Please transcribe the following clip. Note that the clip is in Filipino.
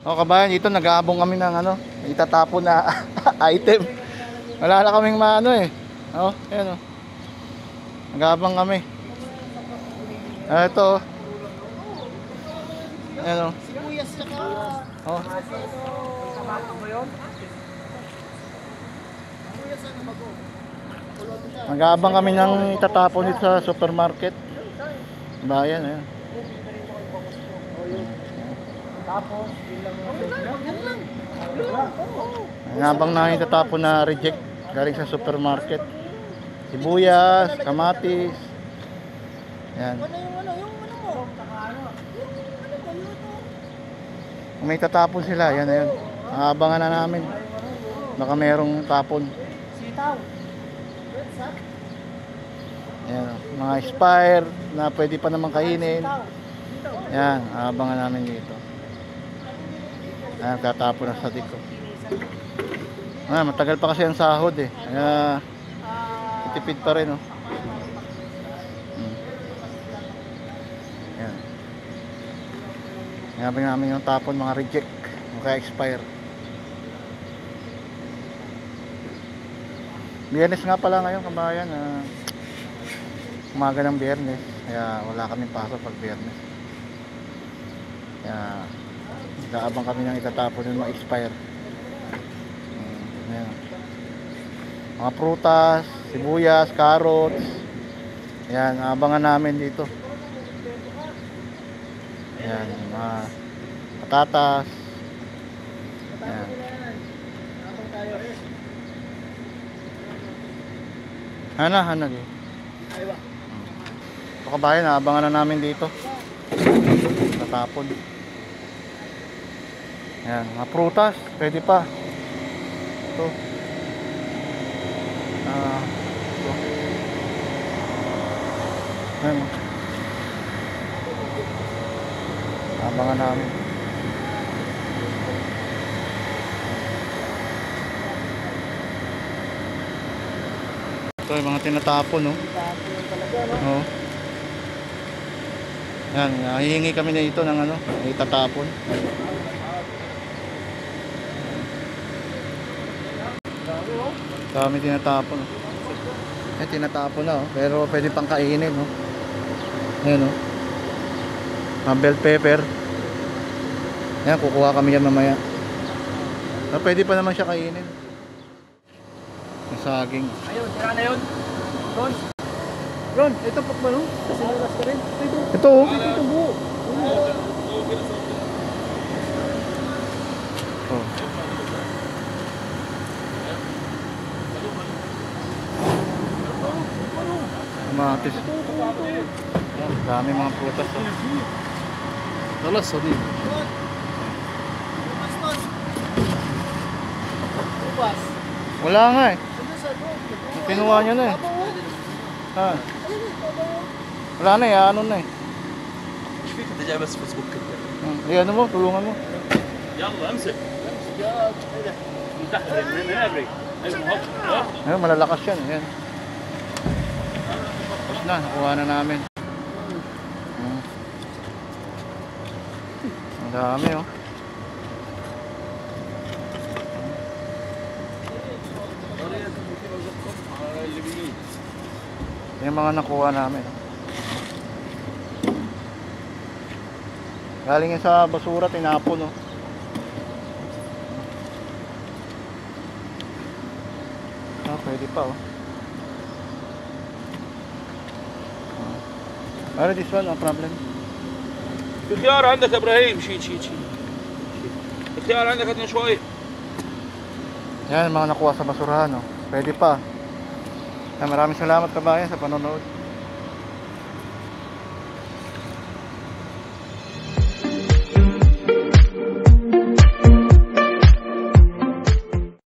O kabayan, dito nag-aabong kami ng ano, itatapon na item. Wala na kaming maano eh. Oh, ayan oh. Nag-aabang kami. Ito. Ayan oh. Oh. Nag-aabang kami ng itatapon dito sa supermarket. Bayan, ayan. Tapos, yan lang. Nabang na itatapon na reject galing sa supermarket. Sibuyas, kamatis. Yan. Kung may tatapon sila, yan na yun. Aabangan na namin. Baka merong tapon. Sitaw. Yan, mga expire na pwede pa naman kainin. Yan, aabangan namin dito. Ayan, tatapon na sa diko. Ah, matagal pa kasi ang sahod eh. Kaya tipid pa rin oh. Yan. Ngayon namin yung tapon mga reject, mga expire. Biyernes nga pala ngayon kabayan. Umaga ng Biyernes. Kaya wala kaming pasok pag Biyernes. Kaya nag-aabang kami ng itatapon yung mga expire. Ayan. Mga prutas, sibuyas, carrots. Ayan, abangan namin dito. Ayan, mga patatas. Ayan. Hana din. Ito kabayan, abangan na namin dito. Tatapon. Ayan, mga prutas, pwede pa. Ito. Ito. Ayan. Abangan namin. Ito yung mga tinatapon, no? Oo. Ayan, hihingi kami na ito ng ano, itatapon. Kami tinatapon. Eh, tinatapon na oh. Pero pwede pang kainin oh. Ayan oh. Bell pepper. Ayan, kukuha kami yan mamaya. Pero pwede pa naman siya kainin. Yung saging. Ayun, tira na yun. Ron, ito pa ba no? Sinulas ka rin. Ito oh. Ito buo. Oh. Kamatis. Ayan, dami mga prutas oh. Dalas oh din. Ubas. Wala nga eh. Kinuha niya na eh. Ha. Wala na eh, ano na eh. ايش فيك انت جاي بس فيسبوك كده؟ Eh, ano mo, tulungan mo. يلا امسك من تحت من ابري ايوه هوب Ayun, malalakas yan. Ayan. Tapos na, nakuha na namin. Ang dami oh. Yung mga nakuha namin. Galing yan sa basura, tinapon oh. Ah, pwede pa oh. Ano this one, no problem. الخيار عندك يا ابراهيم شيل الخيار عندك هاتنا شوي Yan, mga nakuha sa basurahan oh. Pwede pa. Maraming salamat kabayan sa panonood.